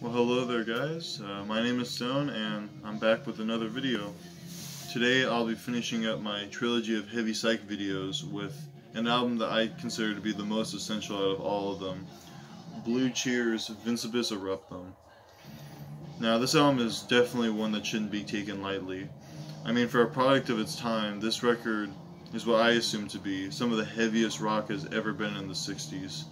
Well, hello there guys, my name is Stone and I'm back with another video. Today I'll be finishing up my trilogy of heavy psych videos with an album that I consider to be the most essential out of all of them, Blue Cheer's Vincebus Eruptum. Now this album is definitely one that shouldn't be taken lightly. I mean, for a product of its time, this record is what I assume to be some of the heaviest rock has ever been in the 60s.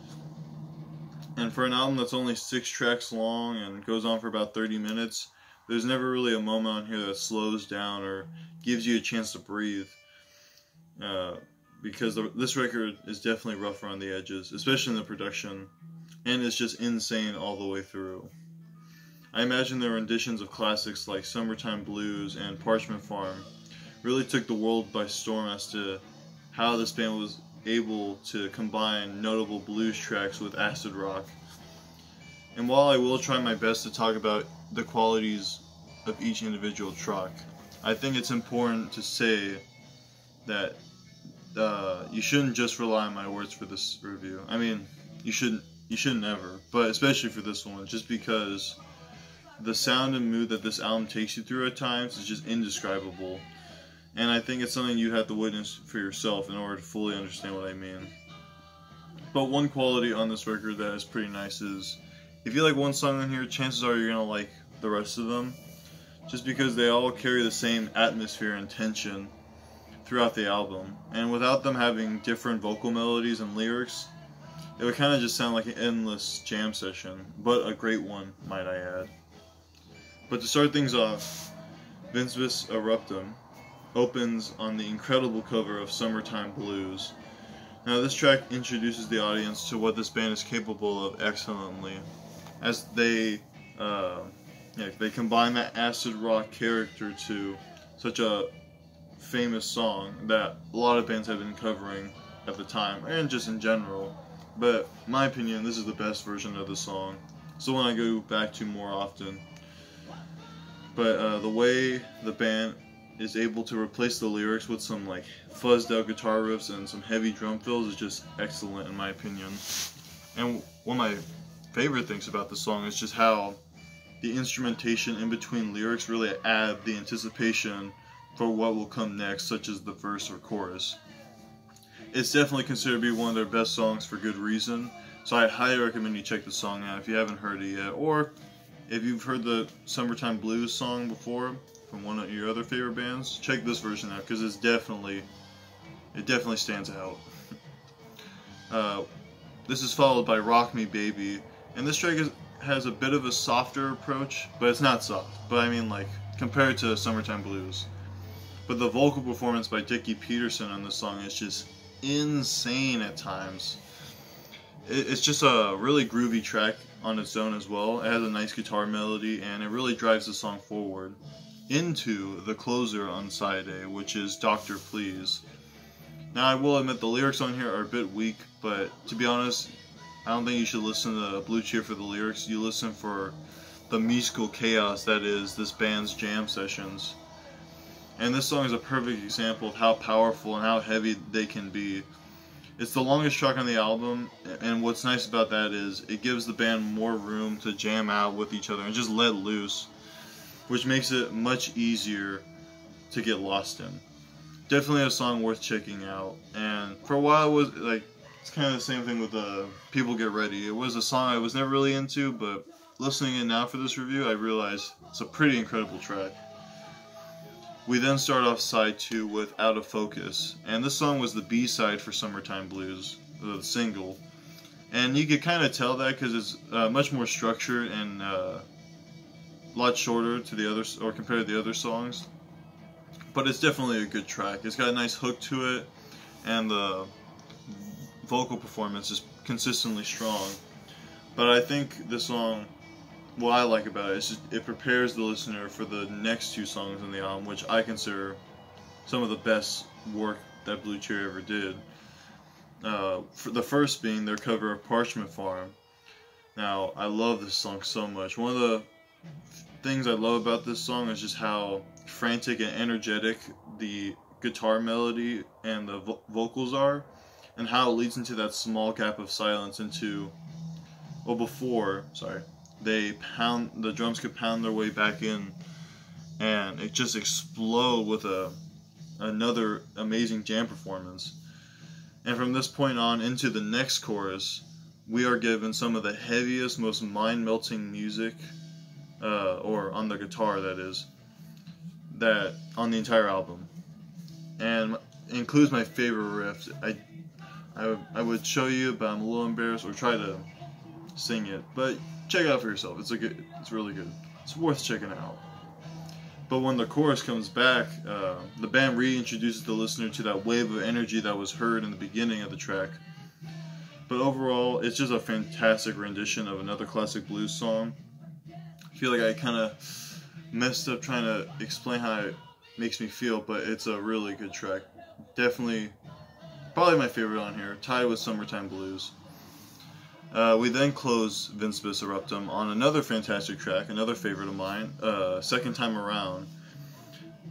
And for an album that's only 6 tracks long and goes on for about 30 minutes, there's never really a moment on here that slows down or gives you a chance to breathe. Because this record is definitely rough around the edges, especially in the production, and it's just insane all the way through. I imagine their renditions of classics like Summertime Blues and Parchment Farm really took the world by storm as to how this band was able to combine notable blues tracks with acid rock. And while I will try my best to talk about the qualities of each individual track, I think it's important to say that you shouldn't just rely on my words for this review. I mean, you shouldn't ever, but especially for this one, just because the sound and mood that this album takes you through at times is just indescribable. And I think it's something you have to witness for yourself in order to fully understand what I mean. But one quality on this record that is pretty nice is, if you like one song on here, chances are you're going to like the rest of them, just because they all carry the same atmosphere and tension throughout the album. And without them having different vocal melodies and lyrics, it would kind of just sound like an endless jam session, but a great one, might I add. But to start things off, Vincebus Eruptum opens on the incredible cover of Summertime Blues. Now this track introduces the audience to what this band is capable of excellently, as they combine that acid rock character to such a famous song that a lot of bands have been covering at the time, and just in general. But in my opinion, this is the best version of the song. It's the one I go back to more often. But the way the band is able to replace the lyrics with some like fuzzed out guitar riffs and some heavy drum fills is just excellent in my opinion. And one of my favorite things about the song is just how the instrumentation in between lyrics really add the anticipation for what will come next, such as the verse or chorus. It's definitely considered to be one of their best songs for good reason, so I highly recommend you check the song out if you haven't heard it yet, or if you've heard the Summertime Blues song before from one of your other favorite bands, check this version out, because it definitely stands out. This is followed by Rock Me Baby, and this track has a bit of a softer approach, but it's not soft, but I mean like compared to Summertime Blues. But the vocal performance by Dickie Peterson on this song is just insane at times. It's just a really groovy track on its own as well. It has a nice guitar melody, and it really drives the song forward into the closer on side A, which is Dr. Please. Now I will admit the lyrics on here are a bit weak, but to be honest, I don't think you should listen to Blue Cheer for the lyrics. You listen for the musical chaos that is this band's jam sessions. And this song is a perfect example of how powerful and how heavy they can be. It's the longest track on the album, and what's nice about that is it gives the band more room to jam out with each other and just let loose, which makes it much easier to get lost in. Definitely a song worth checking out. And for a while it was like, it's kind of the same thing with People Get Ready. It was a song I was never really into, but listening in now for this review, I realized it's a pretty incredible track. We then start off side 2 with Out of Focus, and this song was the B-side for Summertime Blues, the single. And you could kind of tell that because it's much more structured and a lot shorter to the others, or compared to the other songs. But it's definitely a good track. It's got a nice hook to it, and the vocal performance is consistently strong. But I think this song, what I like about it is it prepares the listener for the next 2 songs in the album, which I consider some of the best work that Blue Cheer ever did. For the first being their cover of Parchment Farm. Now, I love this song so much. One of the things I love about this song is just how frantic and energetic the guitar melody and the vocals are, and how it leads into that small gap of silence into, well, before the drums could pound their way back in, and it just explode with another amazing jam performance. And from this point on into the next chorus, we are given some of the heaviest, most mind-melting music, or on the guitar that is, that on the entire album, and it includes my favorite riff. I would show you, but I'm a little embarrassed, or try to sing it. But check it out for yourself. It's really good. It's worth checking out. But when the chorus comes back, the band reintroduces the listener to that wave of energy that was heard in the beginning of the track. But overall, it's just a fantastic rendition of another classic blues song. I feel like I kind of messed up trying to explain how it makes me feel, but it's a really good track. Definitely, probably my favorite on here, tied with Summertime Blues. We then close Vincebus Eruptum on another fantastic track, another favorite of mine, Second Time Around.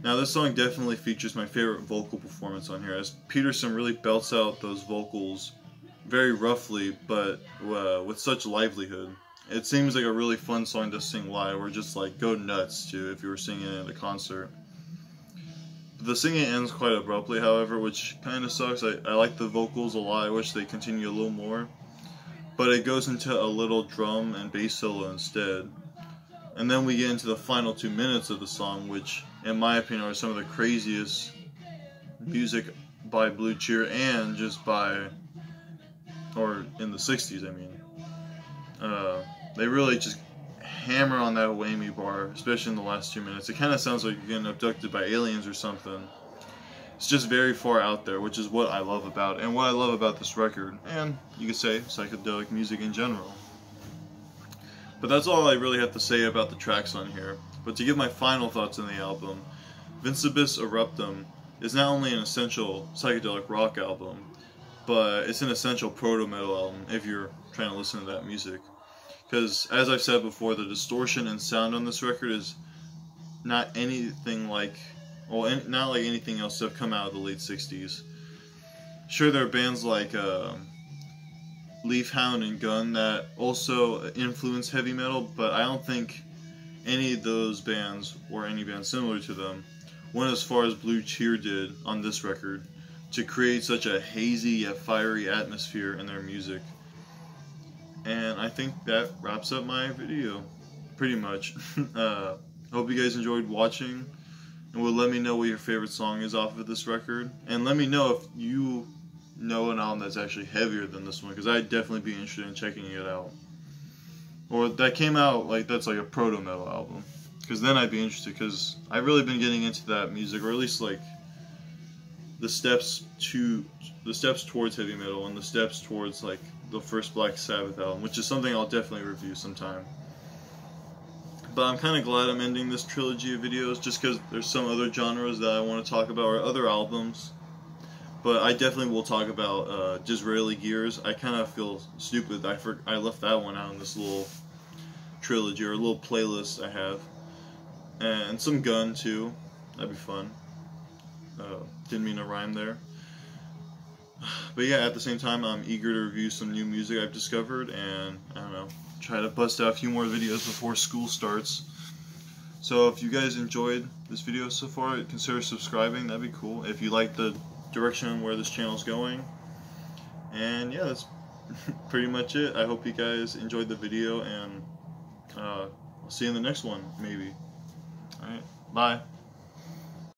Now this song definitely features my favorite vocal performance on here, as Peterson really belts out those vocals very roughly, but with such livelihood. It seems like a really fun song to sing live, or just like go nuts to if you were singing it at a concert. The singing ends quite abruptly, however, which kind of sucks. I like the vocals a lot. I wish they continue a little more. But it goes into a little drum and bass solo instead. And then we get into the final 2 minutes of the song, which, in my opinion, are some of the craziest music by Blue Cheer, and just by, or in the 60s, I mean. They really just hammer on that whammy bar, especially in the last 2 minutes. It kind of sounds like you're getting abducted by aliens or something. It's just very far out there, which is what I love about it, and what I love about this record, and you could say psychedelic music in general. But that's all I really have to say about the tracks on here. But to give my final thoughts on the album, Vincebus Eruptum is not only an essential psychedelic rock album, but it's an essential proto-metal album if you're trying to listen to that music. Because, as I've said before, the distortion and sound on this record is not anything like, well, not like anything else to have come out of the late 60s. Sure, there are bands like Leafhound and Gun that also influence heavy metal, but I don't think any of those bands, or any band similar to them, went as far as Blue Cheer did on this record to create such a hazy yet fiery atmosphere in their music. And I think that wraps up my video, pretty much. Hope you guys enjoyed watching, and will let me know what your favorite song is off of this record. And let me know if you know an album that's actually heavier than this one, because I'd definitely be interested in checking it out. Or that came out, like, that's like a proto-metal album. Because then I'd be interested, because I've really been getting into that music, or at least, like, the steps towards heavy metal, and the steps towards, like, the first Black Sabbath album, which is something I'll definitely review sometime. But I'm kind of glad I'm ending this trilogy of videos, just because there's some other genres that I want to talk about, or other albums. But I definitely will talk about Disraeli Gears. I kind of feel stupid. I left that one out in this little trilogy, or a little playlist I have. And some Gun, too. That'd be fun. Didn't mean to rhyme there. But yeah, at the same time, I'm eager to review some new music I've discovered, and, I don't know, try to bust out a few more videos before school starts. So if you guys enjoyed this video so far, consider subscribing. That'd be cool if you like the direction where this channel's going. And yeah, that's pretty much it. I hope you guys enjoyed the video, and I'll see you in the next one, maybe. Alright, bye.